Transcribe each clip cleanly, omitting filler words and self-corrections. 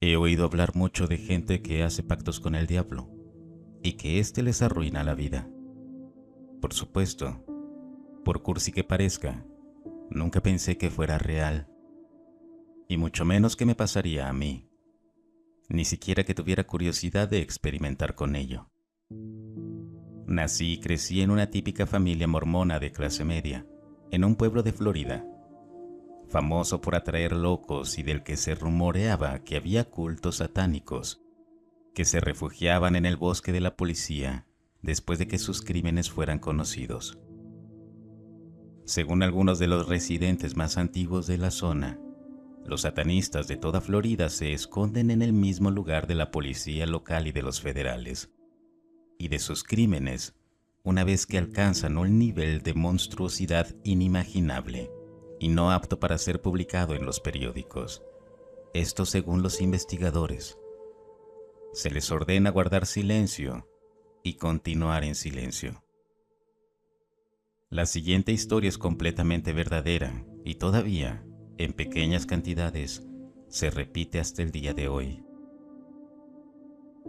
He oído hablar mucho de gente que hace pactos con el diablo y que éste les arruina la vida. Por supuesto, por cursi que parezca, nunca pensé que fuera real, y mucho menos que me pasaría a mí, ni siquiera que tuviera curiosidad de experimentar con ello. Nací y crecí en una típica familia mormona de clase media, en un pueblo de Florida, famoso por atraer locos y del que se rumoreaba que había cultos satánicos que se refugiaban en el bosque de la policía después de que sus crímenes fueran conocidos. Según algunos de los residentes más antiguos de la zona, los satanistas de toda Florida se esconden en el mismo lugar de la policía local y de los federales, y de sus crímenes, una vez que alcanzan un nivel de monstruosidad inimaginable y no apto para ser publicado en los periódicos. Esto según los investigadores. Se les ordena guardar silencio y continuar en silencio. La siguiente historia es completamente verdadera y todavía, en pequeñas cantidades, se repite hasta el día de hoy.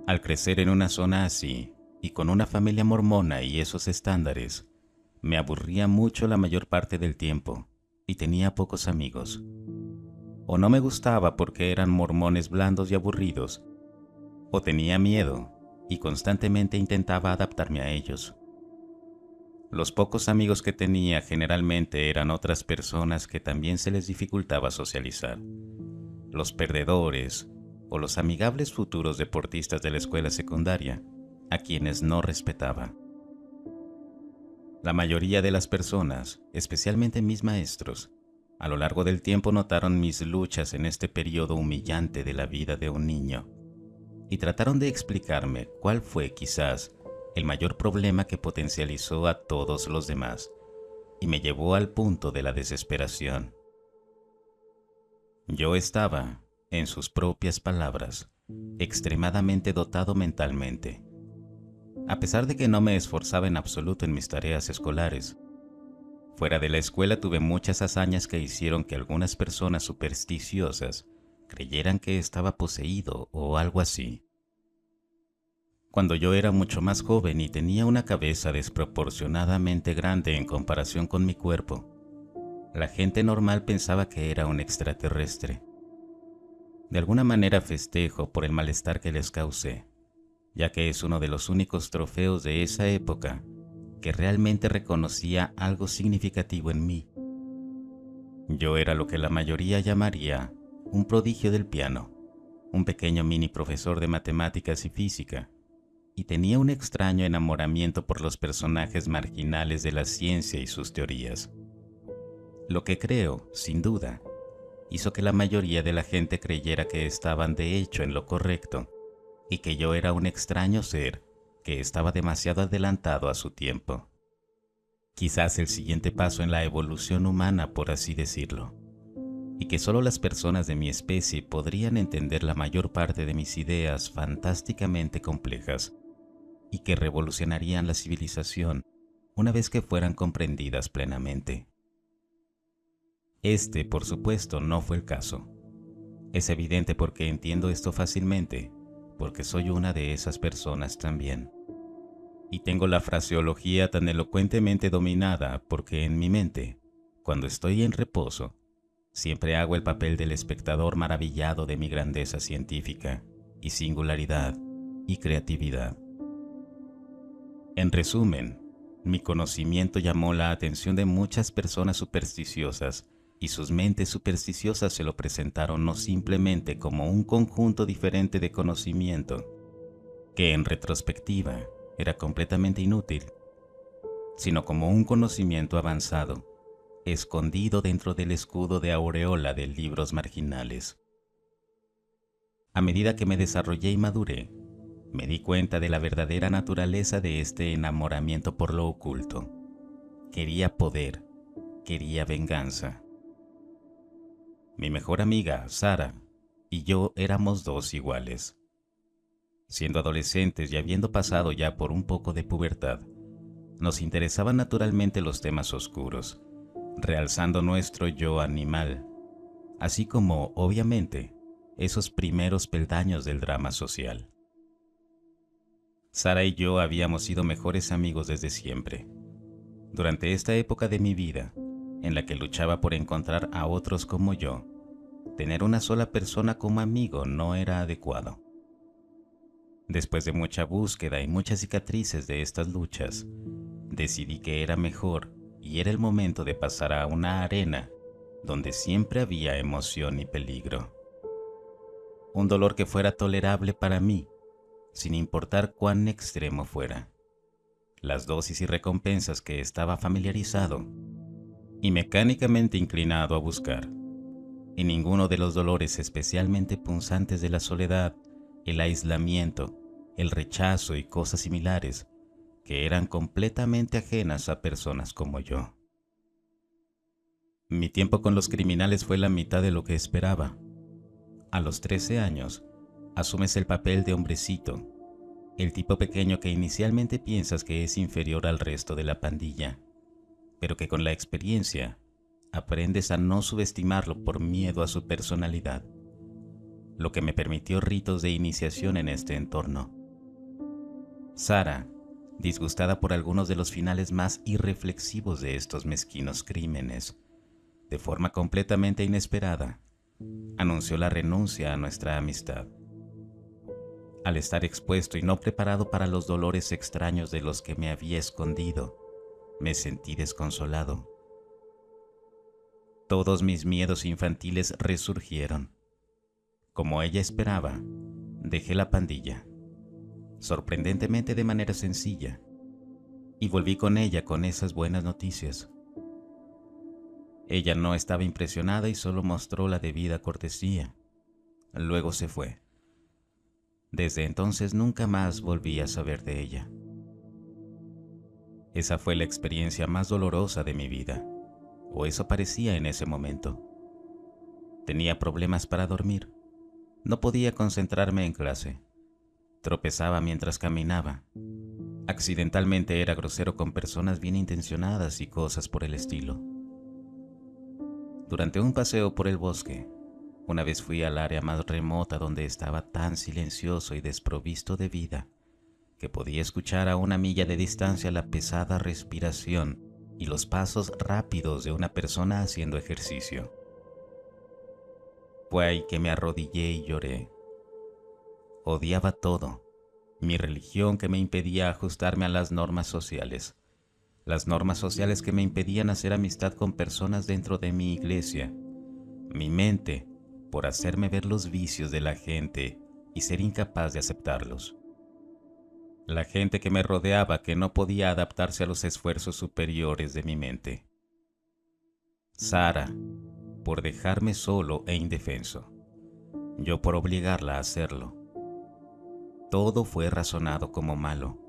Al crecer en una zona así, y con una familia mormona y esos estándares, me aburría mucho la mayor parte del tiempo y tenía pocos amigos. O no me gustaba porque eran mormones blandos y aburridos, o tenía miedo y constantemente intentaba adaptarme a ellos. Los pocos amigos que tenía generalmente eran otras personas que también se les dificultaba socializar. Los perdedores o los amigables futuros deportistas de la escuela secundaria, a quienes no respetaba. La mayoría de las personas, especialmente mis maestros, a lo largo del tiempo notaron mis luchas en este periodo humillante de la vida de un niño y trataron de explicarme cuál fue quizás el mayor problema que potencializó a todos los demás y me llevó al punto de la desesperación. Yo estaba, en sus propias palabras, extremadamente dotado mentalmente. A pesar de que no me esforzaba en absoluto en mis tareas escolares, fuera de la escuela tuve muchas hazañas que hicieron que algunas personas supersticiosas creyeran que estaba poseído o algo así. Cuando yo era mucho más joven y tenía una cabeza desproporcionadamente grande en comparación con mi cuerpo, la gente normal pensaba que era un extraterrestre. De alguna manera festejo por el malestar que les causé, ya que es uno de los únicos trofeos de esa época que realmente reconocía algo significativo en mí. Yo era lo que la mayoría llamaría un prodigio del piano, un pequeño mini profesor de matemáticas y física, y tenía un extraño enamoramiento por los personajes marginales de la ciencia y sus teorías. Lo que creo, sin duda, hizo que la mayoría de la gente creyera que estaban de hecho en lo correcto y que yo era un extraño ser que estaba demasiado adelantado a su tiempo. Quizás el siguiente paso en la evolución humana, por así decirlo, y que solo las personas de mi especie podrían entender la mayor parte de mis ideas fantásticamente complejas y que revolucionarían la civilización una vez que fueran comprendidas plenamente. Este, por supuesto, no fue el caso. Es evidente porque entiendo esto fácilmente, porque soy una de esas personas también. Y tengo la fraseología tan elocuentemente dominada porque en mi mente, cuando estoy en reposo, siempre hago el papel del espectador maravillado de mi grandeza científica y singularidad y creatividad. En resumen, mi conocimiento llamó la atención de muchas personas supersticiosas y sus mentes supersticiosas se lo presentaron no simplemente como un conjunto diferente de conocimiento, que en retrospectiva era completamente inútil, sino como un conocimiento avanzado, escondido dentro del escudo de aureola de libros marginales. A medida que me desarrollé y maduré, me di cuenta de la verdadera naturaleza de este enamoramiento por lo oculto. Quería poder, quería venganza. Mi mejor amiga, Sara, y yo éramos dos iguales. Siendo adolescentes y habiendo pasado ya por un poco de pubertad, nos interesaban naturalmente los temas oscuros, realzando nuestro yo animal, así como, obviamente, esos primeros peldaños del drama social. Sara y yo habíamos sido mejores amigos desde siempre. Durante esta época de mi vida, en la que luchaba por encontrar a otros como yo, tener una sola persona como amigo no era adecuado. Después de mucha búsqueda y muchas cicatrices de estas luchas, decidí que era mejor y era el momento de pasar a una arena donde siempre había emoción y peligro. Un dolor que fuera tolerable para mí, sin importar cuán extremo fuera. Las dosis y recompensas que estaba familiarizado y mecánicamente inclinado a buscar. Y ninguno de los dolores especialmente punzantes de la soledad, el aislamiento, el rechazo y cosas similares que eran completamente ajenas a personas como yo. Mi tiempo con los criminales fue la mitad de lo que esperaba. A los 13 años, asumes el papel de hombrecito, el tipo pequeño que inicialmente piensas que es inferior al resto de la pandilla, pero que con la experiencia aprendes a no subestimarlo por miedo a su personalidad, lo que me permitió ritos de iniciación en este entorno. Sara, disgustada por algunos de los finales más irreflexivos de estos mezquinos crímenes, de forma completamente inesperada, anunció la renuncia a nuestra amistad. Al estar expuesto y no preparado para los dolores extraños de los que me había escondido, me sentí desconsolado. Todos mis miedos infantiles resurgieron. Como ella esperaba, dejé la pandilla, sorprendentemente de manera sencilla, y volví con ella con esas buenas noticias. Ella no estaba impresionada y solo mostró la debida cortesía. Luego se fue. Desde entonces nunca más volví a saber de ella. Esa fue la experiencia más dolorosa de mi vida, o eso parecía en ese momento. Tenía problemas para dormir. No podía concentrarme en clase. Tropezaba mientras caminaba. Accidentalmente era grosero con personas bien intencionadas y cosas por el estilo. Durante un paseo por el bosque, una vez fui al área más remota donde estaba tan silencioso y desprovisto de vida que podía escuchar a una milla de distancia la pesada respiración y los pasos rápidos de una persona haciendo ejercicio. Fue ahí que me arrodillé y lloré. Odiaba todo, mi religión que me impedía ajustarme a las normas sociales que me impedían hacer amistad con personas dentro de mi iglesia, mi mente por hacerme ver los vicios de la gente y ser incapaz de aceptarlos. La gente que me rodeaba que no podía adaptarse a los esfuerzos superiores de mi mente. Sara, por dejarme solo e indefenso. Yo por obligarla a hacerlo. Todo fue razonado como malo.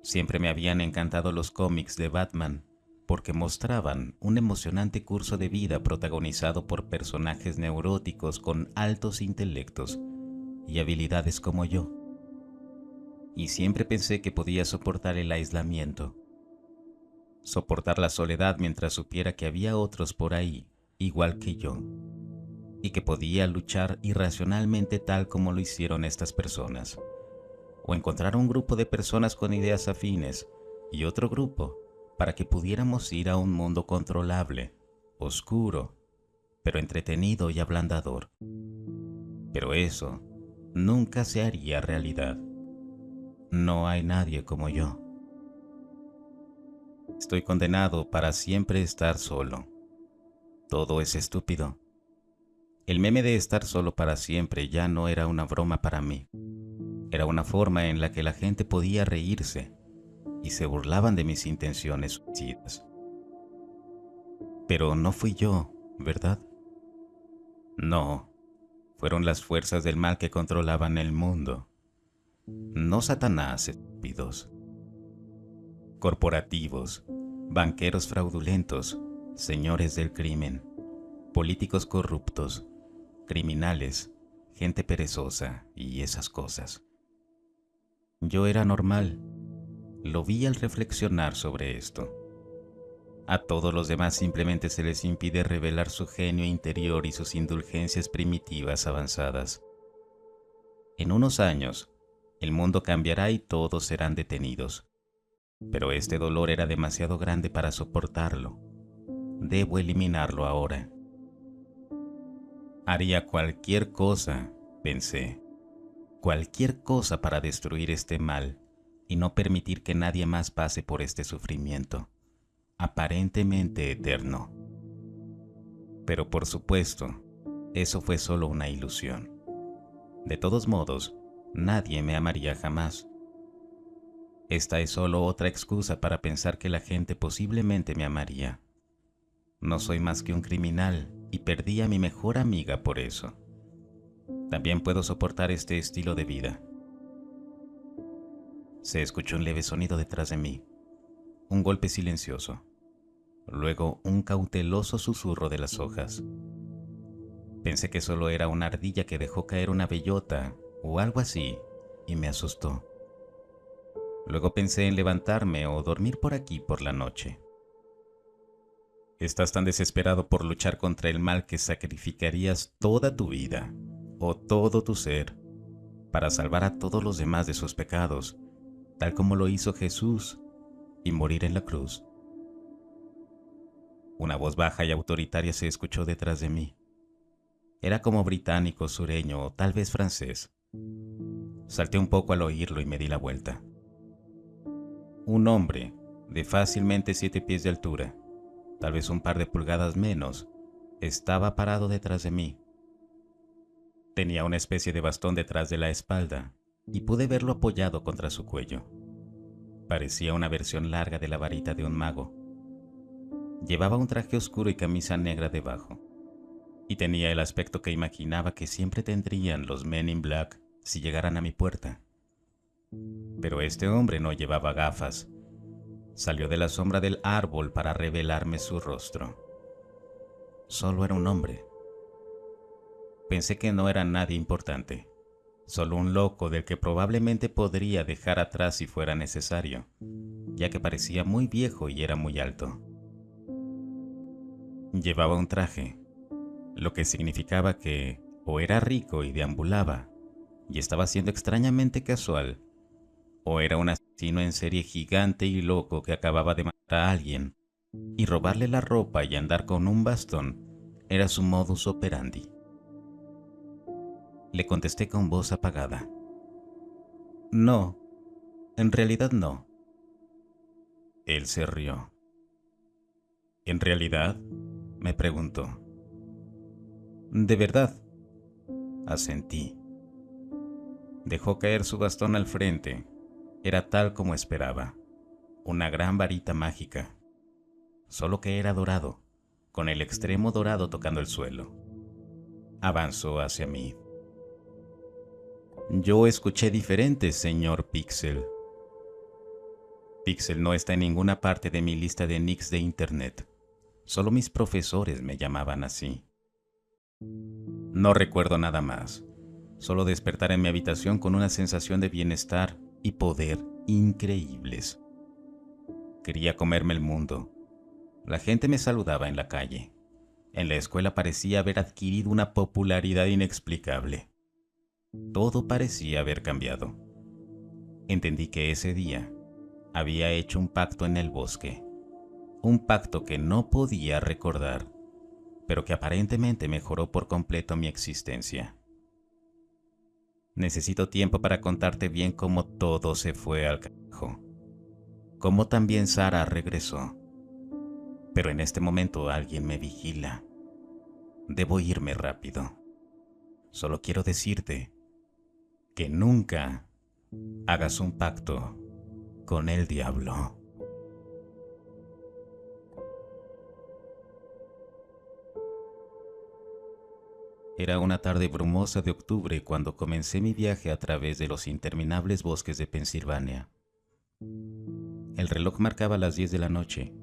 Siempre me habían encantado los cómics de Batman porque mostraban un emocionante curso de vida protagonizado por personajes neuróticos con altos intelectos y habilidades como yo. Y siempre pensé que podía soportar el aislamiento, soportar la soledad mientras supiera que había otros por ahí, igual que yo, y que podía luchar irracionalmente tal como lo hicieron estas personas, o encontrar un grupo de personas con ideas afines y otro grupo para que pudiéramos ir a un mundo controlable, oscuro, pero entretenido y ablandador. Pero eso nunca se haría realidad. No hay nadie como yo. Estoy condenado para siempre estar solo. Todo es estúpido. El meme de estar solo para siempre ya no era una broma para mí. Era una forma en la que la gente podía reírse y se burlaban de mis intenciones suicidas. Pero no fui yo, ¿verdad? No, fueron las fuerzas del mal que controlaban el mundo. No Satanás, estúpidos. Corporativos, banqueros fraudulentos, señores del crimen, políticos corruptos, criminales, gente perezosa y esas cosas. Yo era normal. Lo vi al reflexionar sobre esto. A todos los demás simplemente se les impide revelar su genio interior y sus indulgencias primitivas avanzadas. En unos años, el mundo cambiará y todos serán detenidos. Pero este dolor era demasiado grande para soportarlo. Debo eliminarlo ahora. Haría cualquier cosa, pensé, cualquier cosa para destruir este mal y no permitir que nadie más pase por este sufrimiento, aparentemente eterno. Pero por supuesto, eso fue solo una ilusión. De todos modos, nadie me amaría jamás. Esta es solo otra excusa para pensar que la gente posiblemente me amaría. No soy más que un criminal y perdí a mi mejor amiga por eso. También puedo soportar este estilo de vida. Se escuchó un leve sonido detrás de mí, un golpe silencioso, luego un cauteloso susurro de las hojas. Pensé que solo era una ardilla que dejó caer una bellota o algo así y me asustó. Luego pensé en levantarme o dormir por aquí por la noche. Estás tan desesperado por luchar contra el mal que sacrificarías toda tu vida o todo tu ser para salvar a todos los demás de sus pecados, tal como lo hizo Jesús, y morir en la cruz. Una voz baja y autoritaria se escuchó detrás de mí. Era como británico, sureño o tal vez francés. Salté un poco al oírlo y me di la vuelta. Un hombre de fácilmente 7 pies de altura, tal vez un par de pulgadas menos, estaba parado detrás de mí. Tenía una especie de bastón detrás de la espalda y pude verlo apoyado contra su cuello. Parecía una versión larga de la varita de un mago. Llevaba un traje oscuro y camisa negra debajo, y tenía el aspecto que imaginaba que siempre tendrían los Men in Black si llegaran a mi puerta. Pero este hombre no llevaba gafas. Salió de la sombra del árbol para revelarme su rostro. Solo era un hombre. Pensé que no era nadie importante, solo un loco del que probablemente podría dejar atrás si fuera necesario, ya que parecía muy viejo y era muy alto. Llevaba un traje, lo que significaba que o era rico y deambulaba, y estaba siendo extrañamente casual, o era un asesino en serie gigante y loco que acababa de matar a alguien, y robarle la ropa y andar con un bastón era su modus operandi. Le contesté con voz apagada. No, en realidad no. Él se rió. ¿En realidad?, me preguntó. De verdad, asentí. Dejó caer su bastón al frente. Era tal como esperaba, una gran varita mágica, solo que era dorado, con el extremo dorado tocando el suelo. Avanzó hacia mí. Yo escuché diferente, señor Pixel. Pixel no está en ninguna parte de mi lista de nicks de internet. Solo mis profesores me llamaban así. No recuerdo nada más. Solo despertar en mi habitación con una sensación de bienestar y poder increíbles. Quería comerme el mundo. La gente me saludaba en la calle. En la escuela parecía haber adquirido una popularidad inexplicable. Todo parecía haber cambiado. Entendí que ese día había hecho un pacto en el bosque. Un pacto que no podía recordar, pero que aparentemente mejoró por completo mi existencia. Necesito tiempo para contarte bien cómo todo se fue al carajo. Cómo también Sara regresó. Pero en este momento alguien me vigila. Debo irme rápido. Solo quiero decirte que nunca hagas un pacto con el diablo. Era una tarde brumosa de octubre cuando comencé mi viaje a través de los interminables bosques de Pensilvania. El reloj marcaba las 10 de la noche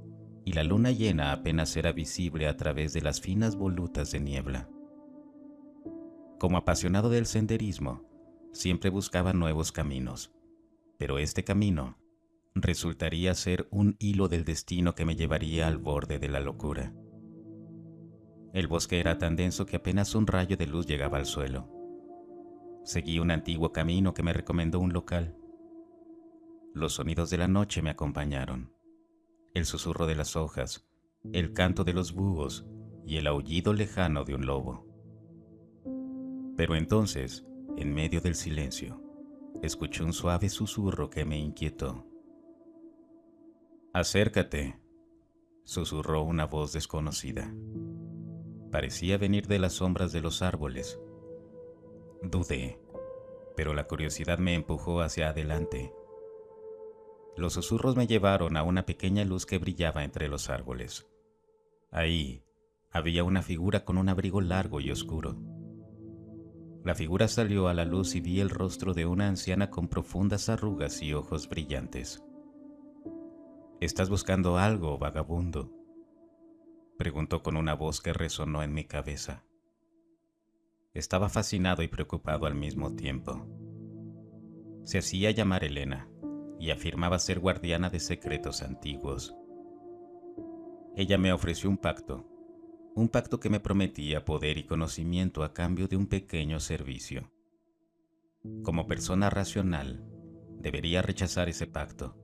y la luna llena apenas era visible a través de las finas volutas de niebla. Como apasionado del senderismo, siempre buscaba nuevos caminos, pero este camino resultaría ser un hilo del destino que me llevaría al borde de la locura. El bosque era tan denso que apenas un rayo de luz llegaba al suelo. Seguí un antiguo camino que me recomendó un local. Los sonidos de la noche me acompañaron. El susurro de las hojas, el canto de los búhos y el aullido lejano de un lobo. Pero entonces, en medio del silencio, escuché un suave susurro que me inquietó. «Acércate», susurró una voz desconocida. Parecía venir de las sombras de los árboles. Dudé, pero la curiosidad me empujó hacia adelante. Los susurros me llevaron a una pequeña luz que brillaba entre los árboles. Ahí había una figura con un abrigo largo y oscuro. La figura salió a la luz y vi el rostro de una anciana con profundas arrugas y ojos brillantes. «¿Estás buscando algo, vagabundo?», preguntó con una voz que resonó en mi cabeza. Estaba fascinado y preocupado al mismo tiempo. Se hacía llamar Elena y afirmaba ser guardiana de secretos antiguos. Ella me ofreció un pacto que me prometía poder y conocimiento a cambio de un pequeño servicio. Como persona racional, debería rechazar ese pacto,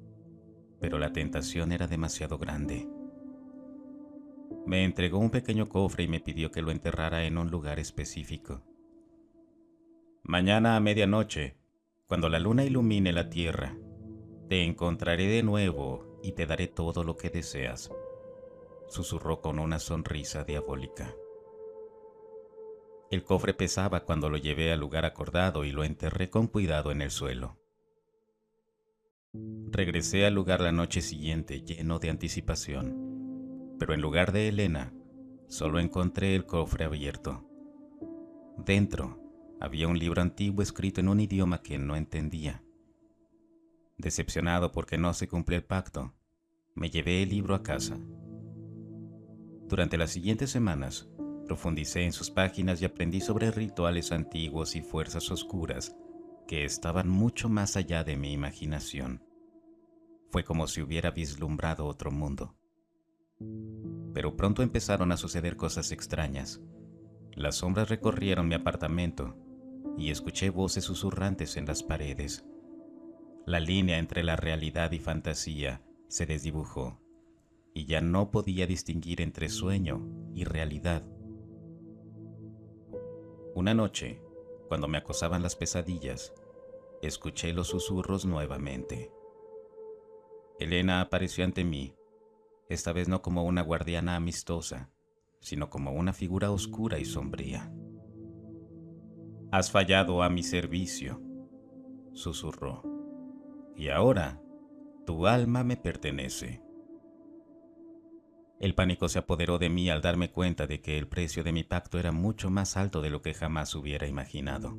pero la tentación era demasiado grande. Me entregó un pequeño cofre y me pidió que lo enterrara en un lugar específico. «Mañana a medianoche, cuando la luna ilumine la tierra, te encontraré de nuevo y te daré todo lo que deseas», susurró con una sonrisa diabólica. El cofre pesaba cuando lo llevé al lugar acordado y lo enterré con cuidado en el suelo. Regresé al lugar la noche siguiente lleno de anticipación, pero en lugar de Elena, solo encontré el cofre abierto. Dentro había un libro antiguo escrito en un idioma que no entendía. Decepcionado porque no se cumplió el pacto, me llevé el libro a casa. Durante las siguientes semanas, profundicé en sus páginas y aprendí sobre rituales antiguos y fuerzas oscuras que estaban mucho más allá de mi imaginación. Fue como si hubiera vislumbrado otro mundo. Pero pronto empezaron a suceder cosas extrañas. Las sombras recorrieron mi apartamento y escuché voces susurrantes en las paredes. La línea entre la realidad y fantasía se desdibujó y ya no podía distinguir entre sueño y realidad. Una noche, cuando me acosaban las pesadillas, escuché los susurros nuevamente. Elena apareció ante mí, esta vez no como una guardiana amistosa, sino como una figura oscura y sombría. «Has fallado a mi servicio», susurró, «y ahora tu alma me pertenece». El pánico se apoderó de mí al darme cuenta de que el precio de mi pacto era mucho más alto de lo que jamás hubiera imaginado.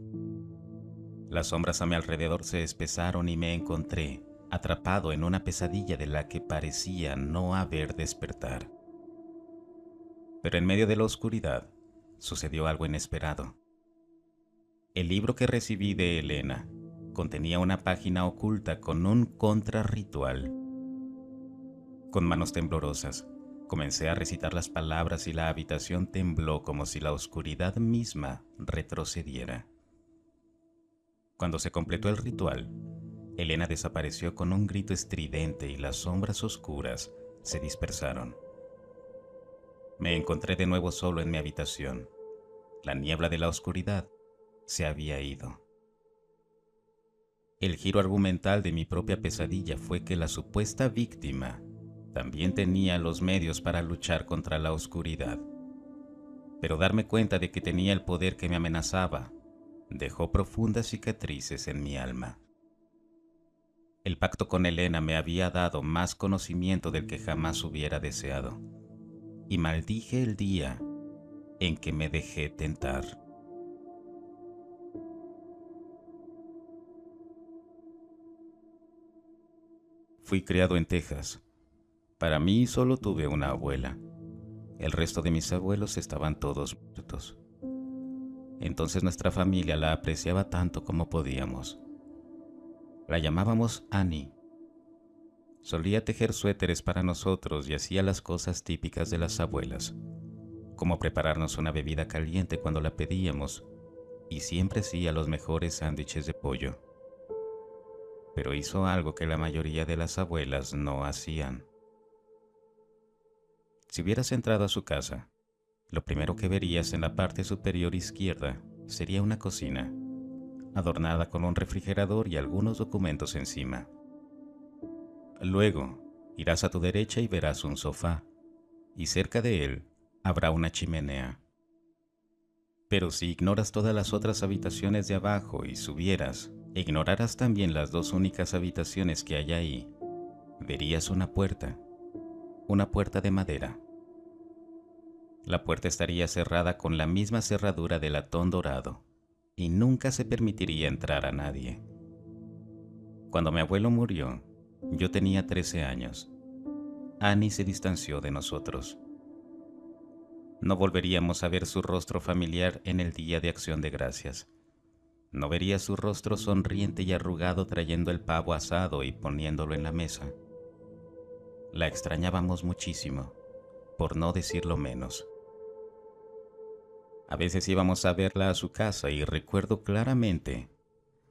Las sombras a mi alrededor se espesaron y me encontré atrapado en una pesadilla de la que parecía no haber despertar. Pero en medio de la oscuridad sucedió algo inesperado. El libro que recibí de Elena contenía una página oculta con un contrarritual. Con manos temblorosas, comencé a recitar las palabras y la habitación tembló como si la oscuridad misma retrocediera. Cuando se completó el ritual, Elena desapareció con un grito estridente y las sombras oscuras se dispersaron. Me encontré de nuevo solo en mi habitación. La niebla de la oscuridad se había ido. El giro argumental de mi propia pesadilla fue que la supuesta víctima también tenía los medios para luchar contra la oscuridad. Pero darme cuenta de que tenía el poder que me amenazaba dejó profundas cicatrices en mi alma. El pacto con Elena me había dado más conocimiento del que jamás hubiera deseado, y maldije el día en que me dejé tentar. Fui criado en Texas. Para mí solo tuve una abuela. El resto de mis abuelos estaban todos muertos. Entonces nuestra familia la apreciaba tanto como podíamos. La llamábamos Annie. Solía tejer suéteres para nosotros y hacía las cosas típicas de las abuelas, como prepararnos una bebida caliente cuando la pedíamos, y siempre hacía los mejores sándwiches de pollo. Pero hizo algo que la mayoría de las abuelas no hacían. Si hubieras entrado a su casa, lo primero que verías en la parte superior izquierda sería una cocina, adornada con un refrigerador y algunos documentos encima. Luego, irás a tu derecha y verás un sofá, y cerca de él habrá una chimenea. Pero si ignoras todas las otras habitaciones de abajo y subieras, e ignoraras también las dos únicas habitaciones que hay ahí, verías una puerta de madera. La puerta estaría cerrada con la misma cerradura de latón dorado, y nunca se permitiría entrar a nadie. Cuando mi abuelo murió, yo tenía 13 años. Annie se distanció de nosotros. No volveríamos a ver su rostro familiar en el Día de Acción de Gracias. No vería su rostro sonriente y arrugado trayendo el pavo asado y poniéndolo en la mesa. La extrañábamos muchísimo, por no decirlo menos. A veces íbamos a verla a su casa y recuerdo claramente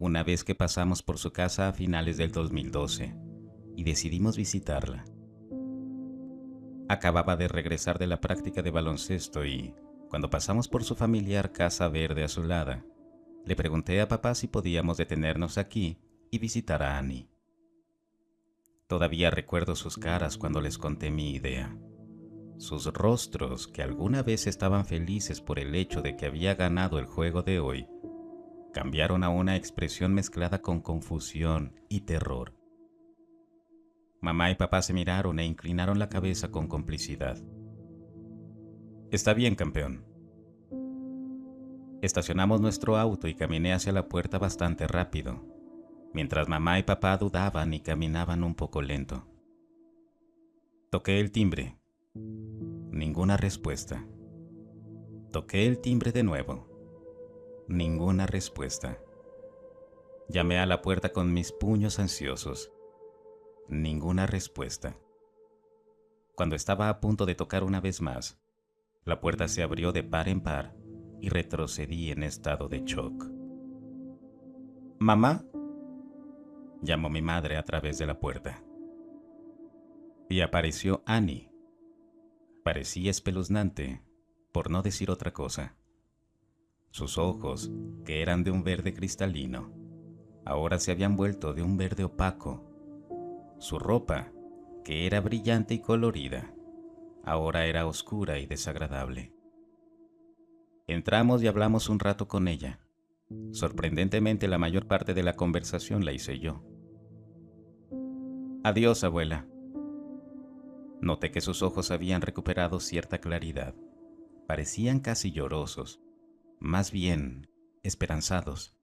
una vez que pasamos por su casa a finales del 2012 y decidimos visitarla. Acababa de regresar de la práctica de baloncesto y, cuando pasamos por su familiar casa verde azulada, le pregunté a papá si podíamos detenernos aquí y visitar a Annie. Todavía recuerdo sus caras cuando les conté mi idea. Sus rostros, que alguna vez estaban felices por el hecho de que había ganado el juego de hoy, cambiaron a una expresión mezclada con confusión y terror. Mamá y papá se miraron e inclinaron la cabeza con complicidad. «Está bien, campeón». Estacionamos nuestro auto y caminé hacia la puerta bastante rápido, mientras mamá y papá dudaban y caminaban un poco lento. Toqué el timbre. Ninguna respuesta. Toqué el timbre de nuevo. Ninguna respuesta. Llamé a la puerta con mis puños ansiosos. Ninguna respuesta. Cuando estaba a punto de tocar una vez más, la puerta se abrió de par en par y retrocedí en estado de shock. «¿Mamá?», llamó mi madre a través de la puerta. Y apareció Annie. Parecía espeluznante, por no decir otra cosa. Sus ojos, que eran de un verde cristalino, ahora se habían vuelto de un verde opaco. Su ropa, que era brillante y colorida, ahora era oscura y desagradable. Entramos y hablamos un rato con ella. Sorprendentemente, la mayor parte de la conversación la hice yo. «Adiós, abuela». Noté que sus ojos habían recuperado cierta claridad. Parecían casi llorosos, más bien esperanzados.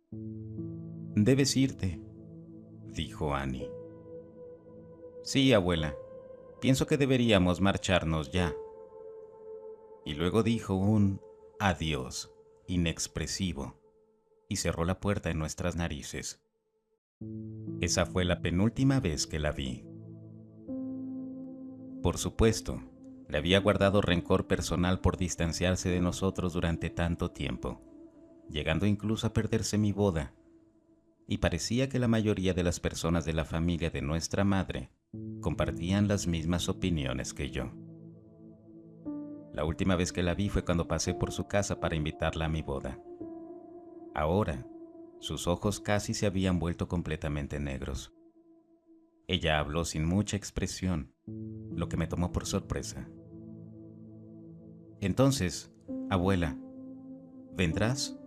«Debes irte», dijo Annie. «Sí, abuela. Pienso que deberíamos marcharnos ya». Y luego dijo un adiós inexpresivo y cerró la puerta en nuestras narices. Esa fue la penúltima vez que la vi. Por supuesto, le había guardado rencor personal por distanciarse de nosotros durante tanto tiempo, llegando incluso a perderse mi boda, y parecía que la mayoría de las personas de la familia de nuestra madre compartían las mismas opiniones que yo. La última vez que la vi fue cuando pasé por su casa para invitarla a mi boda. Ahora, sus ojos casi se habían vuelto completamente negros. Ella habló sin mucha expresión, lo que me tomó por sorpresa. «Entonces, abuela, ¿vendrás?»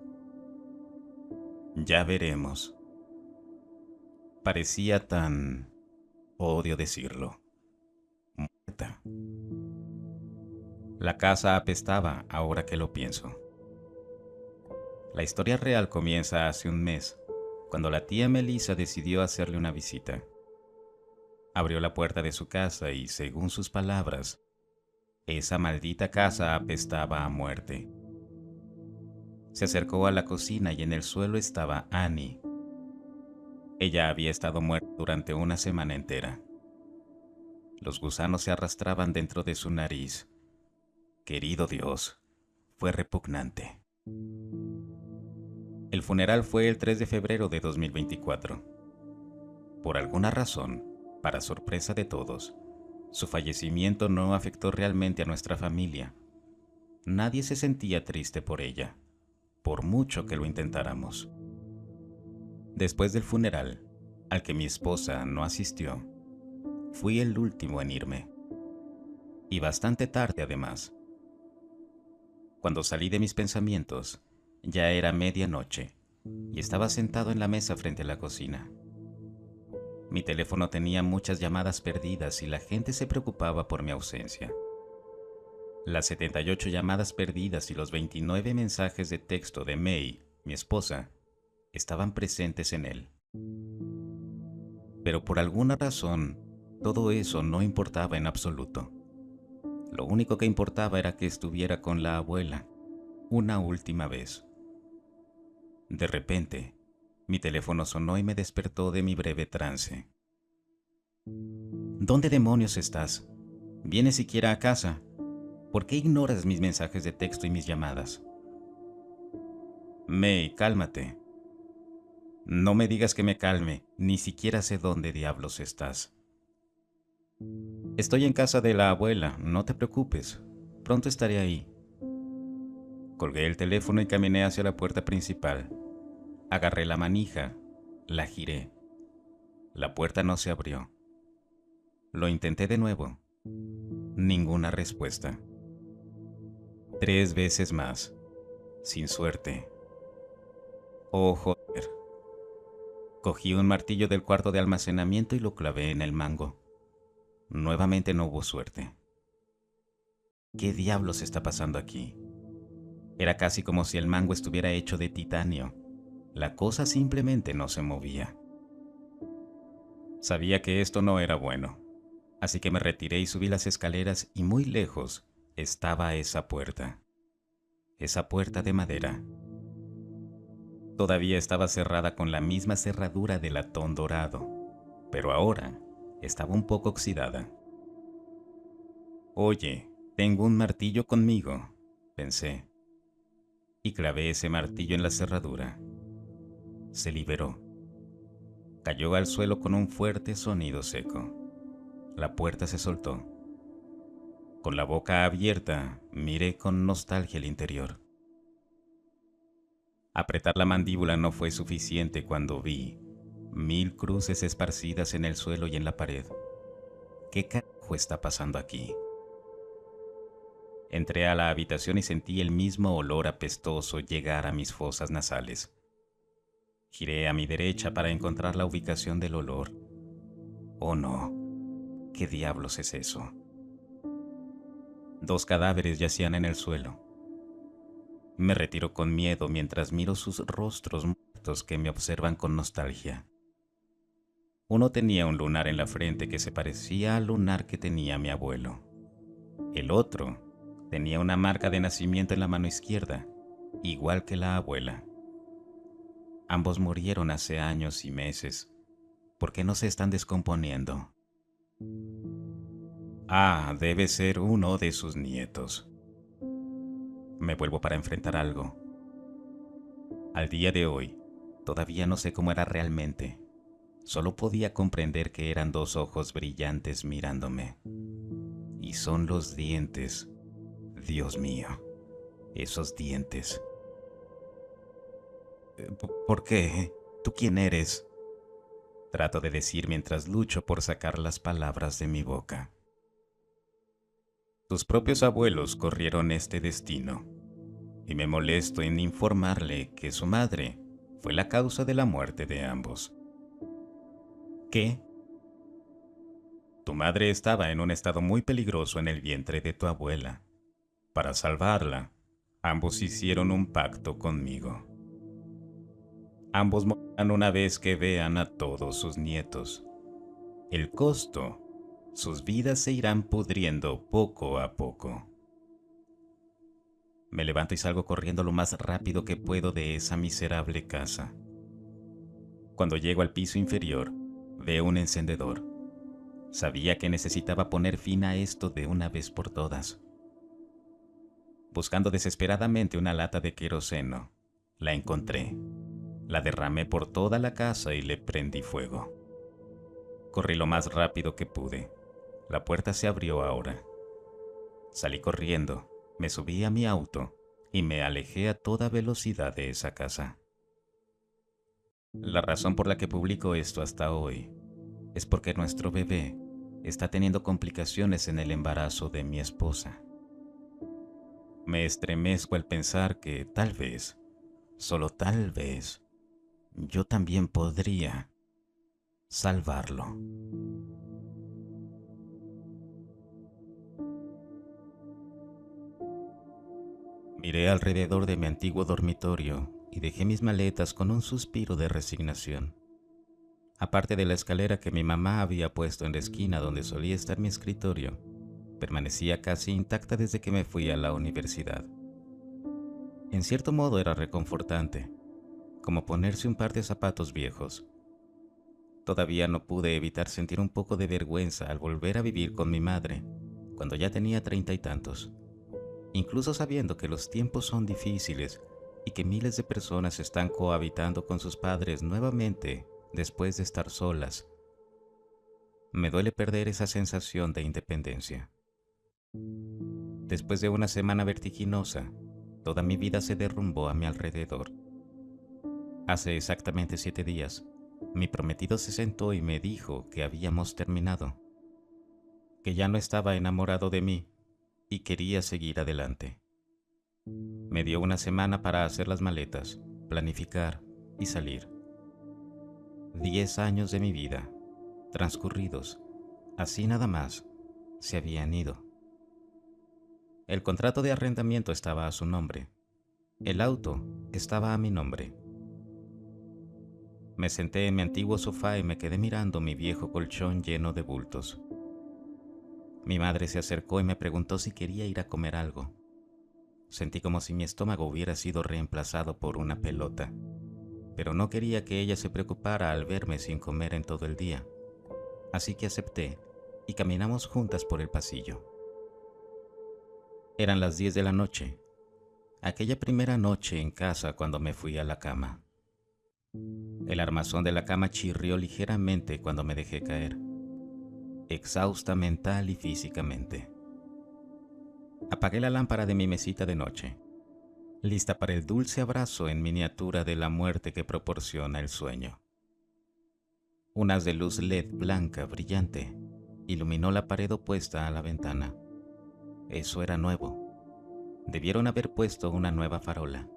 «Ya veremos». Parecía tan, odio decirlo, muerta. La casa apestaba ahora que lo pienso. La historia real comienza hace un mes, cuando la tía Melissa decidió hacerle una visita. Abrió la puerta de su casa y, según sus palabras, esa maldita casa apestaba a muerte. Se acercó a la cocina y en el suelo estaba Annie. Ella había estado muerta durante una semana entera. Los gusanos se arrastraban dentro de su nariz. Querido Dios, fue repugnante. El funeral fue el 3 de febrero de 2024. Por alguna razón, para sorpresa de todos, su fallecimiento no afectó realmente a nuestra familia. Nadie se sentía triste por ella, por mucho que lo intentáramos. Después del funeral, al que mi esposa no asistió, fui el último en irme. Y bastante tarde además. Cuando salí de mis pensamientos, ya era medianoche y estaba sentado en la mesa frente a la cocina. Mi teléfono tenía muchas llamadas perdidas y la gente se preocupaba por mi ausencia. Las 78 llamadas perdidas y los 29 mensajes de texto de May, mi esposa, estaban presentes en él. Pero por alguna razón, todo eso no importaba en absoluto. Lo único que importaba era que estuviera con la abuela, una última vez. De repente, mi teléfono sonó y me despertó de mi breve trance. ¿Dónde demonios estás? ¿Vienes siquiera a casa? ¿Por qué ignoras mis mensajes de texto y mis llamadas? May, cálmate. No me digas que me calme, ni siquiera sé dónde diablos estás. Estoy en casa de la abuela, no te preocupes, pronto estaré ahí. Colgué el teléfono y caminé hacia la puerta principal. Agarré la manija, la giré. La puerta no se abrió. Lo intenté de nuevo. Ninguna respuesta. 3 veces más. Sin suerte. Oh, joder. Cogí un martillo del cuarto de almacenamiento y lo clavé en el mango. Nuevamente no hubo suerte. ¿Qué diablos está pasando aquí? Era casi como si el mango estuviera hecho de titanio. La cosa simplemente no se movía. Sabía que esto no era bueno, así que me retiré y subí las escaleras y muy lejos estaba esa puerta. Esa puerta de madera. Todavía estaba cerrada con la misma cerradura de latón dorado, pero ahora estaba un poco oxidada. Oye, tengo un martillo conmigo, pensé, y clavé ese martillo en la cerradura. Se liberó. Cayó al suelo con un fuerte sonido seco. La puerta se soltó. Con la boca abierta, miré con nostalgia el interior. Apretar la mandíbula no fue suficiente cuando vi 1000 cruces esparcidas en el suelo y en la pared. ¿Qué carajo está pasando aquí? Entré a la habitación y sentí el mismo olor apestoso llegar a mis fosas nasales. Giré a mi derecha para encontrar la ubicación del olor. Oh no, ¿qué diablos es eso? 2 cadáveres yacían en el suelo. Me retiro con miedo mientras miro sus rostros muertos que me observan con nostalgia. Uno tenía un lunar en la frente que se parecía al lunar que tenía mi abuelo. El otro tenía una marca de nacimiento en la mano izquierda, igual que la abuela. Ambos murieron hace años y meses. ¿Por qué no se están descomponiendo? Ah, debe ser uno de sus nietos. Me vuelvo para enfrentar algo. Al día de hoy, todavía no sé cómo era realmente. Solo podía comprender que eran 2 ojos brillantes mirándome. Y son los dientes. Dios mío, esos dientes. ¿Por qué? ¿Tú quién eres? Trato de decir mientras lucho por sacar las palabras de mi boca. Tus propios abuelos corrieron este destino, y me molesto en informarle que su madre fue la causa de la muerte de ambos. ¿Qué? Tu madre estaba en un estado muy peligroso en el vientre de tu abuela. Para salvarla, ambos hicieron un pacto conmigo. Ambos morirán una vez que vean a todos sus nietos. El costo, sus vidas se irán pudriendo poco a poco. Me levanto y salgo corriendo lo más rápido que puedo de esa miserable casa. Cuando llego al piso inferior, veo un encendedor. Sabía que necesitaba poner fin a esto de una vez por todas. Buscando desesperadamente una lata de queroseno, la encontré. La derramé por toda la casa y le prendí fuego. Corrí lo más rápido que pude. La puerta se abrió ahora. Salí corriendo, me subí a mi auto y me alejé a toda velocidad de esa casa. La razón por la que publico esto hasta hoy es porque nuestro bebé está teniendo complicaciones en el embarazo de mi esposa. Me estremezco al pensar que tal vez, solo tal vez, yo también podría salvarlo. Miré alrededor de mi antiguo dormitorio y dejé mis maletas con un suspiro de resignación. Aparte de la escalera que mi mamá había puesto en la esquina donde solía estar mi escritorio, permanecía casi intacta desde que me fui a la universidad. En cierto modo era reconfortante, como ponerse un par de zapatos viejos. Todavía no pude evitar sentir un poco de vergüenza al volver a vivir con mi madre, cuando ya tenía 30 y tantos. Incluso sabiendo que los tiempos son difíciles y que miles de personas están cohabitando con sus padres nuevamente después de estar solas, me duele perder esa sensación de independencia. Después de una semana vertiginosa, toda mi vida se derrumbó a mi alrededor. Hace exactamente 7 días, mi prometido se sentó y me dijo que habíamos terminado, que ya no estaba enamorado de mí y quería seguir adelante. Me dio una semana para hacer las maletas, planificar y salir. 10 años de mi vida, transcurridos, así nada más, se habían ido. El contrato de arrendamiento estaba a su nombre. El auto estaba a mi nombre. Me senté en mi antiguo sofá y me quedé mirando mi viejo colchón lleno de bultos. Mi madre se acercó y me preguntó si quería ir a comer algo. Sentí como si mi estómago hubiera sido reemplazado por una pelota, pero no quería que ella se preocupara al verme sin comer en todo el día. Así que acepté y caminamos juntas por el pasillo. Eran las 10 de la noche, aquella primera noche en casa cuando me fui a la cama. El armazón de la cama chirrió ligeramente cuando me dejé caer, exhausta mental y físicamente. Apagué la lámpara de mi mesita de noche, lista para el dulce abrazo en miniatura de la muerte que proporciona el sueño. Un haz de luz LED blanca brillante iluminó la pared opuesta a la ventana. Eso era nuevo. Debieron haber puesto una nueva farola.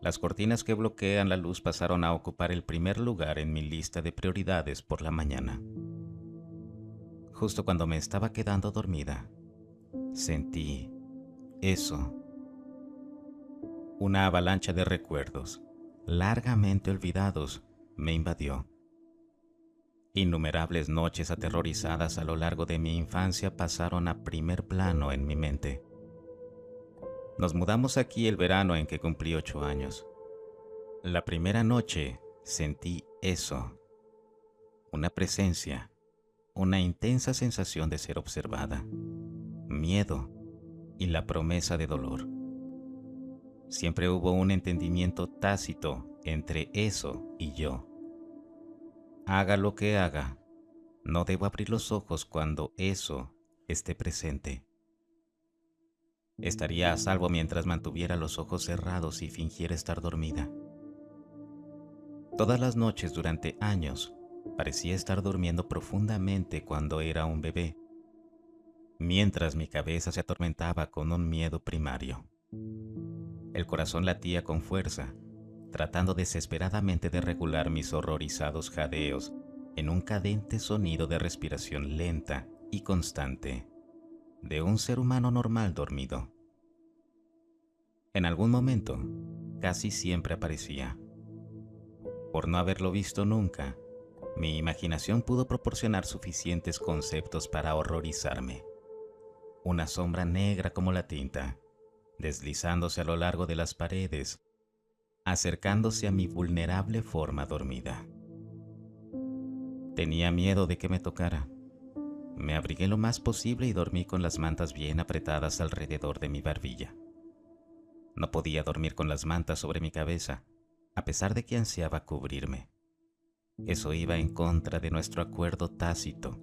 Las cortinas que bloquean la luz pasaron a ocupar el primer lugar en mi lista de prioridades por la mañana. Justo cuando me estaba quedando dormida, sentí eso. Una avalancha de recuerdos, largamente olvidados, me invadió. Innumerables noches aterrorizadas a lo largo de mi infancia pasaron a primer plano en mi mente. Nos mudamos aquí el verano en que cumplí 8 años. La primera noche sentí eso, una presencia, una intensa sensación de ser observada, miedo y la promesa de dolor. Siempre hubo un entendimiento tácito entre eso y yo. Haga lo que haga, no debo abrir los ojos cuando eso esté presente. Estaría a salvo mientras mantuviera los ojos cerrados y fingiera estar dormida. Todas las noches durante años parecía estar durmiendo profundamente cuando era un bebé, mientras mi cabeza se atormentaba con un miedo primario. El corazón latía con fuerza, tratando desesperadamente de regular mis horrorizados jadeos en un cadente sonido de respiración lenta y constante de un ser humano normal dormido. En algún momento, casi siempre aparecía. Por no haberlo visto nunca, mi imaginación pudo proporcionar suficientes conceptos para horrorizarme. Una sombra negra como la tinta, deslizándose a lo largo de las paredes, acercándose a mi vulnerable forma dormida. Tenía miedo de que me tocara. Me abrigué lo más posible y dormí con las mantas bien apretadas alrededor de mi barbilla. No podía dormir con las mantas sobre mi cabeza, a pesar de que ansiaba cubrirme. Eso iba en contra de nuestro acuerdo tácito.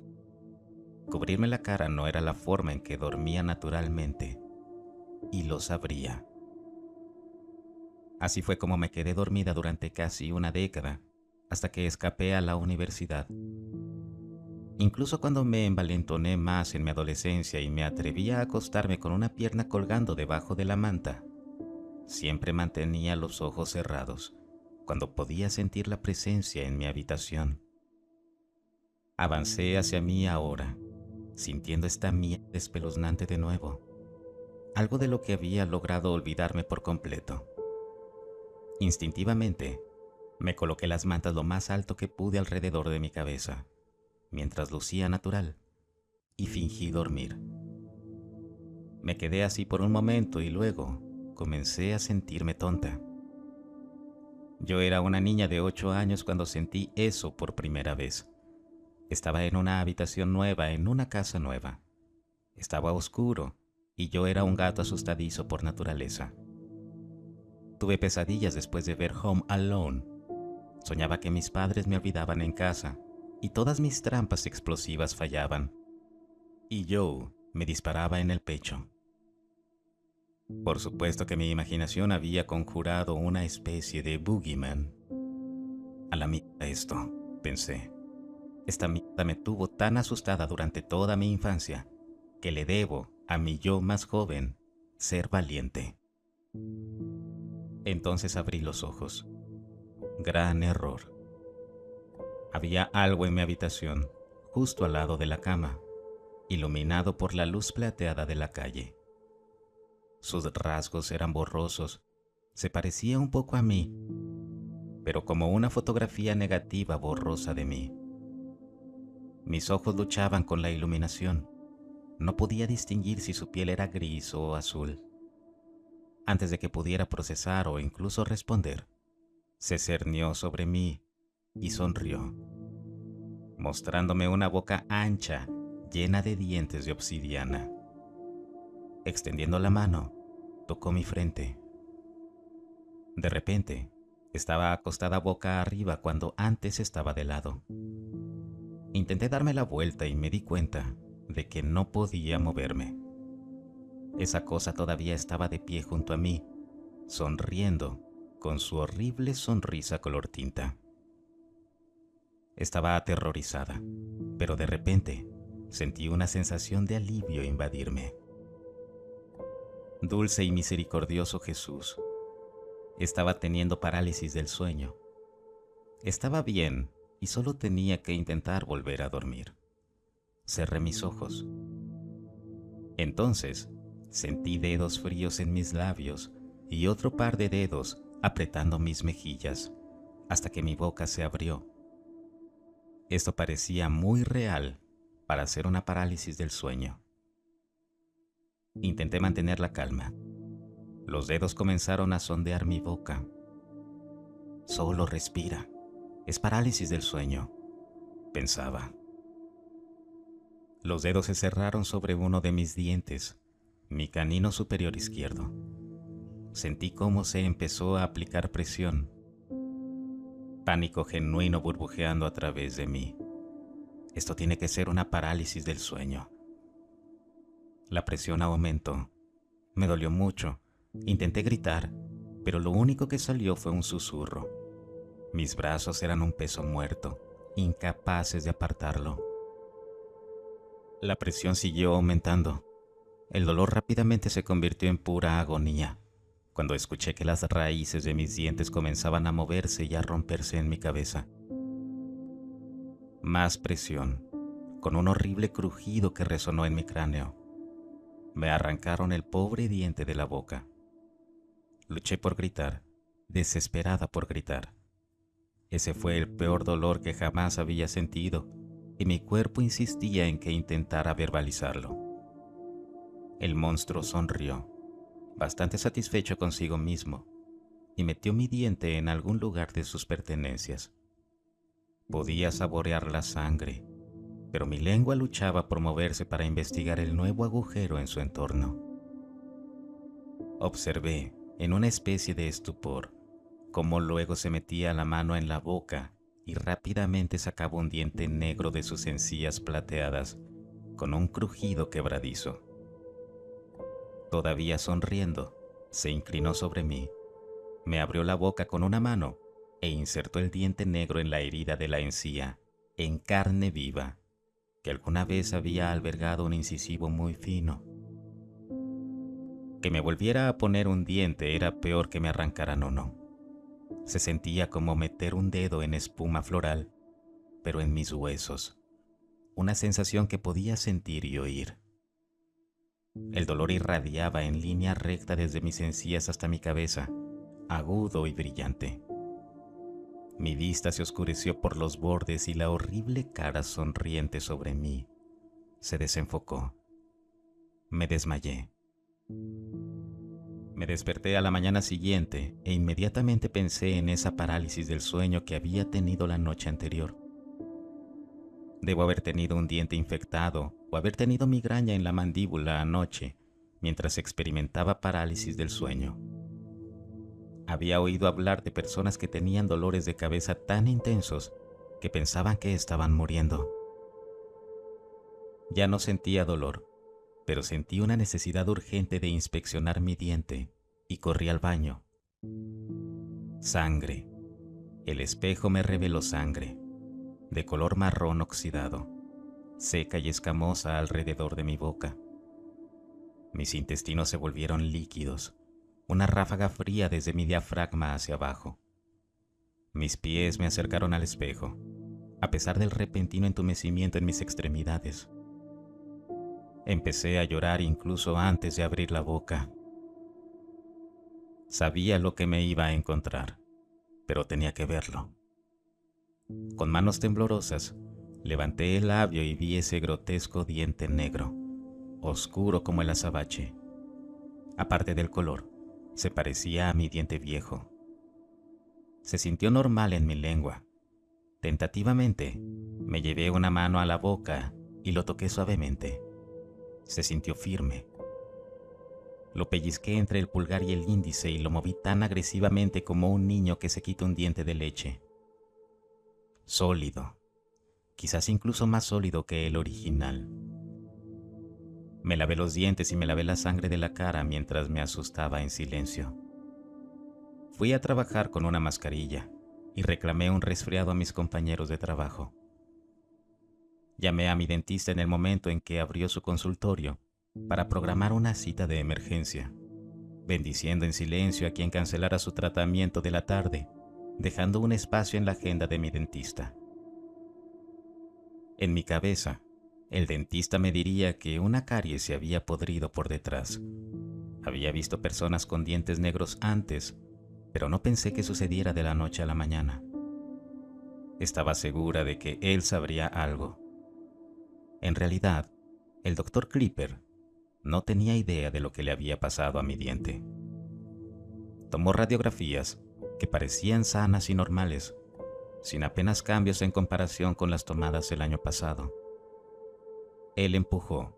Cubrirme la cara no era la forma en que dormía naturalmente, y lo sabría. Así fue como me quedé dormida durante casi una década, hasta que escapé a la universidad. Incluso cuando me envalentoné más en mi adolescencia y me atreví a acostarme con una pierna colgando debajo de la manta, siempre mantenía los ojos cerrados cuando podía sentir la presencia en mi habitación. Avancé hacia mí ahora, sintiendo esta mierda espeluznante de nuevo, algo de lo que había logrado olvidarme por completo. Instintivamente, me coloqué las mantas lo más alto que pude alrededor de mi cabeza, mientras lucía natural, y fingí dormir. Me quedé así por un momento y luego comencé a sentirme tonta. Yo era una niña de 8 años cuando sentí eso por primera vez. Estaba en una habitación nueva, en una casa nueva. Estaba oscuro y yo era un gato asustadizo por naturaleza. Tuve pesadillas después de ver Home Alone. Soñaba que mis padres me olvidaban en casa y todas mis trampas explosivas fallaban. Y Joe me disparaba en el pecho. Por supuesto que mi imaginación había conjurado una especie de boogeyman. A la mierda esto, pensé. Esta mierda me tuvo tan asustada durante toda mi infancia que le debo a mi yo más joven ser valiente. Entonces abrí los ojos. Gran error. Había algo en mi habitación, justo al lado de la cama, iluminado por la luz plateada de la calle. Sus rasgos eran borrosos, se parecía un poco a mí, pero como una fotografía negativa borrosa de mí. Mis ojos luchaban con la iluminación. No podía distinguir si su piel era gris o azul. Antes de que pudiera procesar o incluso responder, se cernió sobre mí y sonrió, mostrándome una boca ancha, llena de dientes de obsidiana. Extendiendo la mano, tocó mi frente. De repente, estaba acostada boca arriba cuando antes estaba de lado. Intenté darme la vuelta y me di cuenta de que no podía moverme. Esa cosa todavía estaba de pie junto a mí, sonriendo con su horrible sonrisa color tinta. Estaba aterrorizada, pero de repente sentí una sensación de alivio invadirme. Dulce y misericordioso Jesús, estaba teniendo parálisis del sueño. Estaba bien y solo tenía que intentar volver a dormir. Cerré mis ojos. Entonces, sentí dedos fríos en mis labios y otro par de dedos apretando mis mejillas, hasta que mi boca se abrió. Esto parecía muy real para ser una parálisis del sueño. Intenté mantener la calma. Los dedos comenzaron a sondear mi boca. Solo respira. Es parálisis del sueño, pensaba. Los dedos se cerraron sobre uno de mis dientes, mi canino superior izquierdo. Sentí cómo se empezó a aplicar presión. Pánico genuino burbujeando a través de mí. Esto tiene que ser una parálisis del sueño. La presión aumentó. Me dolió mucho. Intenté gritar, pero lo único que salió fue un susurro. Mis brazos eran un peso muerto, incapaces de apartarlo. La presión siguió aumentando. El dolor rápidamente se convirtió en pura agonía, cuando escuché que las raíces de mis dientes comenzaban a moverse y a romperse en mi cabeza. Más presión, con un horrible crujido que resonó en mi cráneo. Me arrancaron el pobre diente de la boca. Luché por gritar, desesperada por gritar. Ese fue el peor dolor que jamás había sentido, y mi cuerpo insistía en que intentara verbalizarlo. El monstruo sonrió, bastante satisfecho consigo mismo, y metió mi diente en algún lugar de sus pertenencias. Podía saborear la sangre, pero mi lengua luchaba por moverse para investigar el nuevo agujero en su entorno. Observé, en una especie de estupor, cómo luego se metía la mano en la boca y rápidamente sacaba un diente negro de sus encías plateadas con un crujido quebradizo. Todavía sonriendo, se inclinó sobre mí, me abrió la boca con una mano e insertó el diente negro en la herida de la encía, en carne viva, que alguna vez había albergado un incisivo muy fino. Que me volviera a poner un diente era peor que me arrancaran uno. Se sentía como meter un dedo en espuma floral, pero en mis huesos, una sensación que podía sentir y oír. El dolor irradiaba en línea recta desde mis encías hasta mi cabeza, agudo y brillante. Mi vista se oscureció por los bordes y la horrible cara sonriente sobre mí se desenfocó. Me desmayé. Me desperté a la mañana siguiente e inmediatamente pensé en esa parálisis del sueño que había tenido la noche anterior. Debo haber tenido un diente infectado o haber tenido migraña en la mandíbula anoche mientras experimentaba parálisis del sueño. Había oído hablar de personas que tenían dolores de cabeza tan intensos que pensaban que estaban muriendo. Ya no sentía dolor, pero sentí una necesidad urgente de inspeccionar mi diente y corrí al baño. Sangre. El espejo me reveló sangre, de color marrón oxidado, seca y escamosa alrededor de mi boca. Mis intestinos se volvieron líquidos, una ráfaga fría desde mi diafragma hacia abajo. Mis pies me acercaron al espejo, a pesar del repentino entumecimiento en mis extremidades. Empecé a llorar incluso antes de abrir la boca. Sabía lo que me iba a encontrar, pero tenía que verlo. Con manos temblorosas, levanté el labio y vi ese grotesco diente negro, oscuro como el azabache. Aparte del color, se parecía a mi diente viejo. Se sintió normal en mi lengua. Tentativamente, me llevé una mano a la boca y lo toqué suavemente. Se sintió firme. Lo pellizqué entre el pulgar y el índice y lo moví tan agresivamente como un niño que se quita un diente de leche. Sólido, quizás incluso más sólido que el original. Me lavé los dientes y me lavé la sangre de la cara mientras me asustaba en silencio. Fui a trabajar con una mascarilla y reclamé un resfriado a mis compañeros de trabajo. Llamé a mi dentista en el momento en que abrió su consultorio para programar una cita de emergencia, bendiciendo en silencio a quien cancelara su tratamiento de la tarde, dejando un espacio en la agenda de mi dentista. En mi cabeza, el dentista me diría que una carie se había podrido por detrás. Había visto personas con dientes negros antes, pero no pensé que sucediera de la noche a la mañana. Estaba segura de que él sabría algo. En realidad, el Dr. Clipper no tenía idea de lo que le había pasado a mi diente. Tomó radiografías que parecían sanas y normales, sin apenas cambios en comparación con las tomadas el año pasado. Él empujó.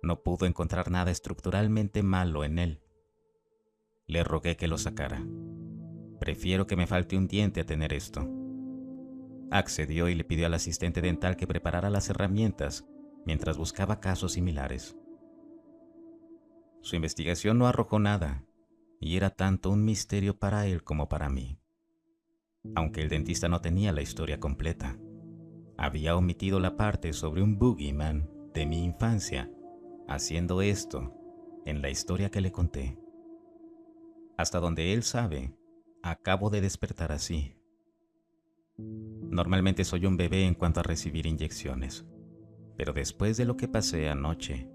No pudo encontrar nada estructuralmente malo en él. Le rogué que lo sacara. Prefiero que me falte un diente a tener esto. Accedió y le pidió al asistente dental que preparara las herramientas mientras buscaba casos similares. Su investigación no arrojó nada, y era tanto un misterio para él como para mí. Aunque el dentista no tenía la historia completa, había omitido la parte sobre un boogeyman de mi infancia, haciendo esto en la historia que le conté. Hasta donde él sabe, acabo de despertar así. Normalmente soy un bebé en cuanto a recibir inyecciones, pero después de lo que pasé anoche,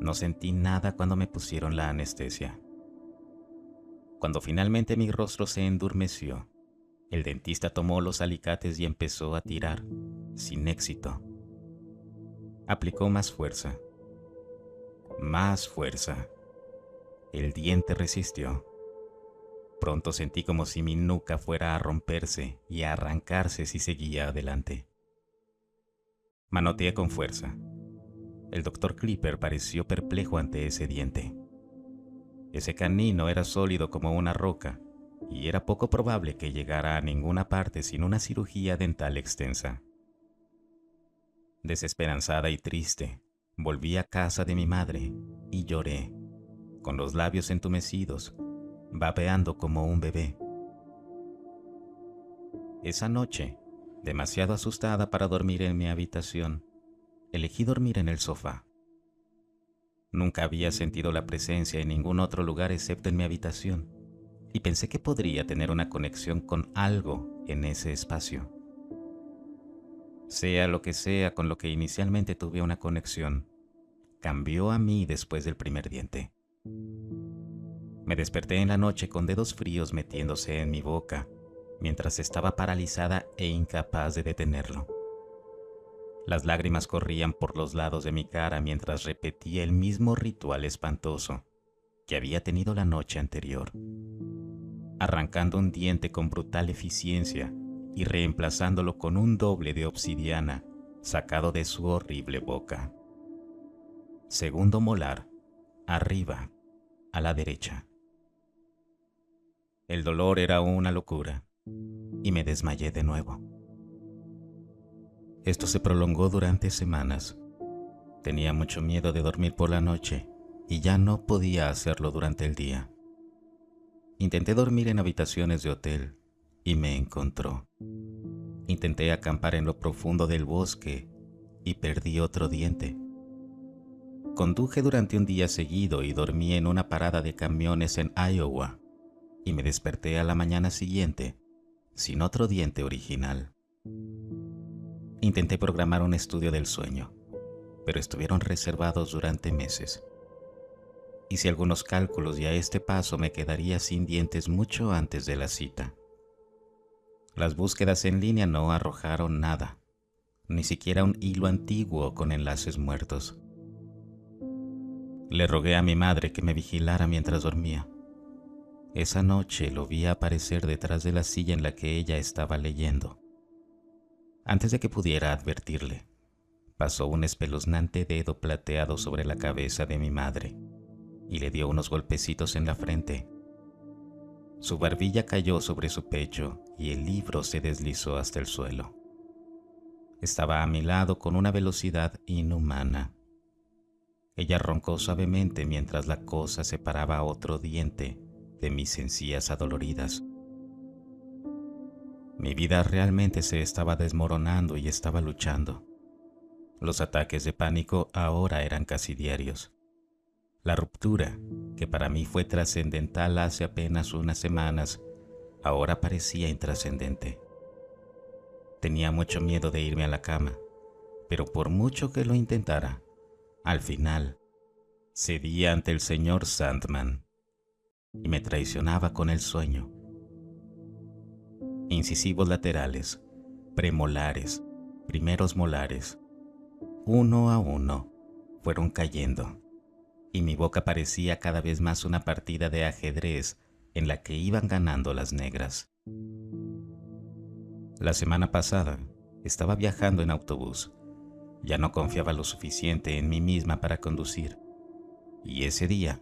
no sentí nada cuando me pusieron la anestesia. Cuando finalmente mi rostro se endurmeció, el dentista tomó los alicates y empezó a tirar, sin éxito. Aplicó más fuerza. Más fuerza. El diente resistió. Pronto sentí como si mi nuca fuera a romperse y a arrancarse si seguía adelante. Manoteé con fuerza. El doctor Clipper pareció perplejo ante ese diente. Ese canino era sólido como una roca y era poco probable que llegara a ninguna parte sin una cirugía dental extensa. Desesperanzada y triste, volví a casa de mi madre y lloré, con los labios entumecidos, babeando como un bebé. Esa noche, demasiado asustada para dormir en mi habitación, elegí dormir en el sofá. Nunca había sentido la presencia en ningún otro lugar excepto en mi habitación, y pensé que podría tener una conexión con algo en ese espacio. Sea lo que sea con lo que inicialmente tuve una conexión, cambió a mí después del primer diente. Me desperté en la noche con dedos fríos metiéndose en mi boca, mientras estaba paralizada e incapaz de detenerlo. Las lágrimas corrían por los lados de mi cara mientras repetía el mismo ritual espantoso que había tenido la noche anterior, arrancando un diente con brutal eficiencia y reemplazándolo con un doble de obsidiana sacado de su horrible boca. Segundo molar, arriba, a la derecha. El dolor era una locura y me desmayé de nuevo. Esto se prolongó durante semanas. Tenía mucho miedo de dormir por la noche y ya no podía hacerlo durante el día. Intenté dormir en habitaciones de hotel y me encontró. Intenté acampar en lo profundo del bosque y perdí otro diente. Conduje durante un día seguido y dormí en una parada de camiones en Iowa y me desperté a la mañana siguiente sin otro diente original. Intenté programar un estudio del sueño, pero estuvieron reservados durante meses. Hice algunos cálculos y a este paso me quedaría sin dientes mucho antes de la cita. Las búsquedas en línea no arrojaron nada, ni siquiera un hilo antiguo con enlaces muertos. Le rogué a mi madre que me vigilara mientras dormía. Esa noche lo vi aparecer detrás de la silla en la que ella estaba leyendo. Antes de que pudiera advertirle, pasó un espeluznante dedo plateado sobre la cabeza de mi madre y le dio unos golpecitos en la frente. Su barbilla cayó sobre su pecho y el libro se deslizó hasta el suelo. Estaba a mi lado con una velocidad inhumana. Ella roncó suavemente mientras la cosa separaba otro diente de mis encías adoloridas. Mi vida realmente se estaba desmoronando y estaba luchando. Los ataques de pánico ahora eran casi diarios. La ruptura, que para mí fue trascendental hace apenas unas semanas, ahora parecía intrascendente. Tenía mucho miedo de irme a la cama, pero por mucho que lo intentara, al final cedía ante el señor Sandman y me traicionaba con el sueño. Incisivos laterales, premolares, primeros molares, uno a uno, fueron cayendo, y mi boca parecía cada vez más una partida de ajedrez en la que iban ganando las negras. La semana pasada estaba viajando en autobús. Ya no confiaba lo suficiente en mí misma para conducir, y ese día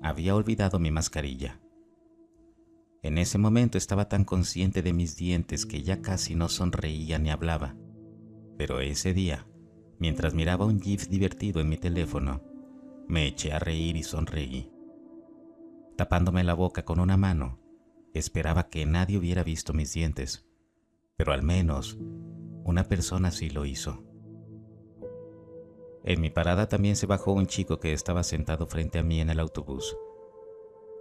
había olvidado mi mascarilla. En ese momento estaba tan consciente de mis dientes que ya casi no sonreía ni hablaba. Pero ese día, mientras miraba un GIF divertido en mi teléfono, me eché a reír y sonreí. Tapándome la boca con una mano, esperaba que nadie hubiera visto mis dientes, pero al menos una persona sí lo hizo. En mi parada también se bajó un chico que estaba sentado frente a mí en el autobús.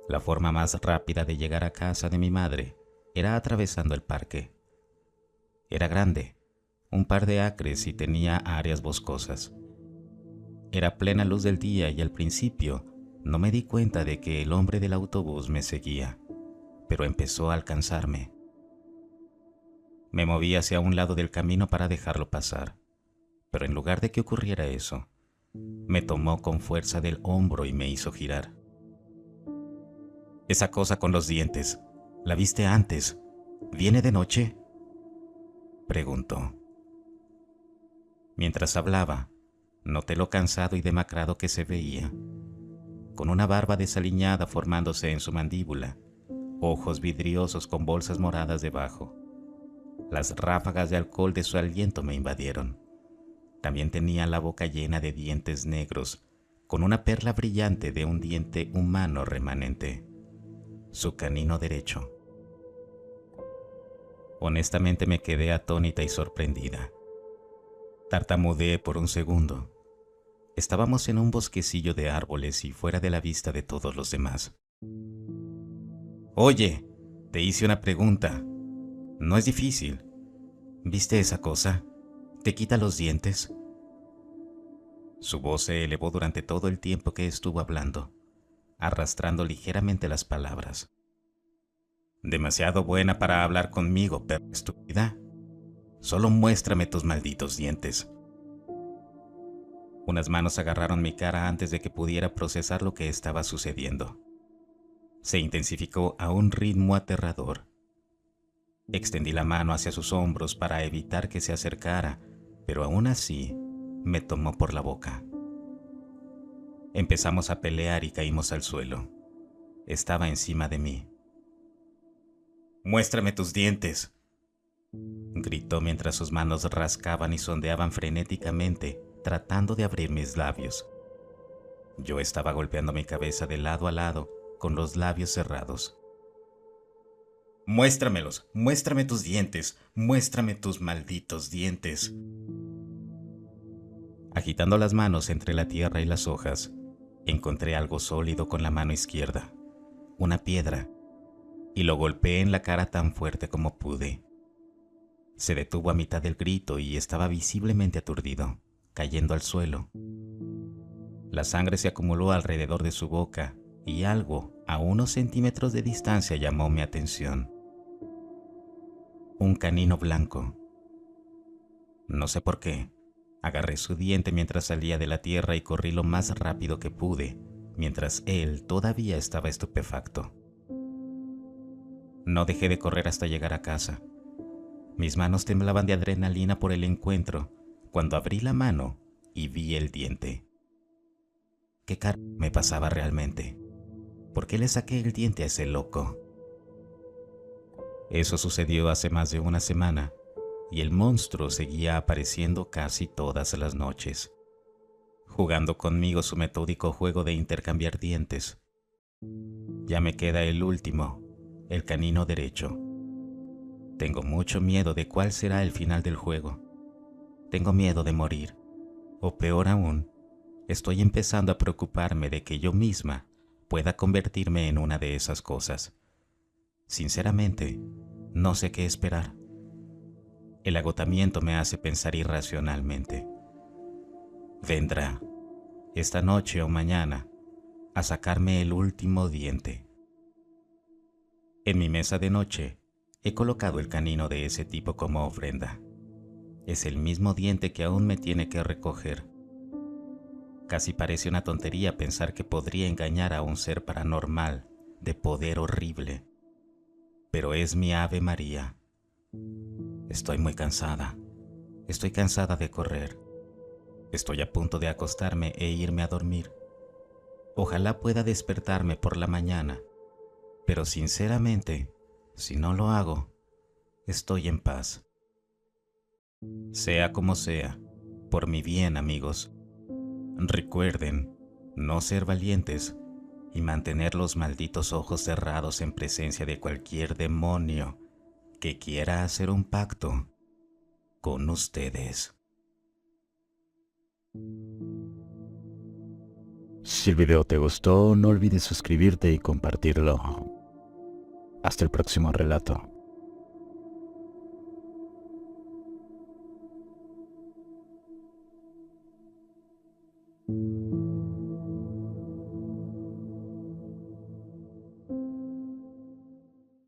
La forma más rápida de llegar a casa de mi madre era atravesando el parque. Era grande, un par de acres y tenía áreas boscosas. Era plena luz del día y al principio no me di cuenta de que el hombre del autobús me seguía, pero empezó a alcanzarme. Me moví hacia un lado del camino para dejarlo pasar, pero en lugar de que ocurriera eso, me tomó con fuerza del hombro y me hizo girar. Esa cosa con los dientes, ¿La viste antes? ¿Viene de noche?, preguntó. Mientras hablaba, noté lo cansado y demacrado que se veía, con una barba desaliñada formándose en su mandíbula, ojos vidriosos con bolsas moradas debajo. Las ráfagas de alcohol de su aliento me invadieron. También tenía la boca llena de dientes negros, con una perla brillante de un diente humano remanente, su canino derecho. Honestamente me quedé atónita y sorprendida. Tartamudeé por un segundo. Estábamos en un bosquecillo de árboles y fuera de la vista de todos los demás. Oye, te hice una pregunta. No es difícil. ¿Viste esa cosa? ¿Te quita los dientes? Su voz se elevó durante todo el tiempo que estuvo hablando, arrastrando ligeramente las palabras. Demasiado buena para hablar conmigo, perra estúpida. Solo muéstrame tus malditos dientes. Unas manos agarraron mi cara antes de que pudiera procesar lo que estaba sucediendo. Se intensificó a un ritmo aterrador. Extendí la mano hacia sus hombros para evitar que se acercara, pero aún así me tomó por la boca. Empezamos a pelear y caímos al suelo. Estaba encima de mí. «¡Muéstrame tus dientes!», gritó mientras sus manos rascaban y sondeaban frenéticamente, tratando de abrir mis labios. Yo estaba golpeando mi cabeza de lado a lado, con los labios cerrados. «¡Muéstramelos! ¡Muéstrame tus dientes! ¡Muéstrame tus malditos dientes!». Agitando las manos entre la tierra y las hojas, encontré algo sólido con la mano izquierda, una piedra, y lo golpeé en la cara tan fuerte como pude. Se detuvo a mitad del grito y estaba visiblemente aturdido, cayendo al suelo. La sangre se acumuló alrededor de su boca y algo a unos centímetros de distancia llamó mi atención. Un canino blanco. No sé por qué. Agarré su diente mientras salía de la tierra y corrí lo más rápido que pude, mientras él todavía estaba estupefacto. No dejé de correr hasta llegar a casa. Mis manos temblaban de adrenalina por el encuentro, cuando abrí la mano y vi el diente. ¿Qué me pasaba realmente? ¿Por qué le saqué el diente a ese loco? Eso sucedió hace más de una semana, y el monstruo seguía apareciendo casi todas las noches, jugando conmigo su metódico juego de intercambiar dientes. Ya me queda el último, el canino derecho. Tengo mucho miedo de cuál será el final del juego. Tengo miedo de morir, o peor aún, estoy empezando a preocuparme de que yo misma pueda convertirme en una de esas cosas. Sinceramente, no sé qué esperar. El agotamiento me hace pensar irracionalmente. Vendrá, esta noche o mañana, a sacarme el último diente. En mi mesa de noche, he colocado el canino de ese tipo como ofrenda. Es el mismo diente que aún me tiene que recoger. Casi parece una tontería pensar que podría engañar a un ser paranormal de poder horrible. Pero es mi Ave María. Estoy muy cansada. Estoy cansada de correr. Estoy a punto de acostarme e irme a dormir. Ojalá pueda despertarme por la mañana, pero sinceramente, si no lo hago, estoy en paz. Sea como sea, por mi bien, amigos, recuerden no ser valientes y mantener los malditos ojos cerrados en presencia de cualquier demonio que quiera hacer un pacto con ustedes. Si el video te gustó, no olvides suscribirte y compartirlo. Hasta el próximo relato.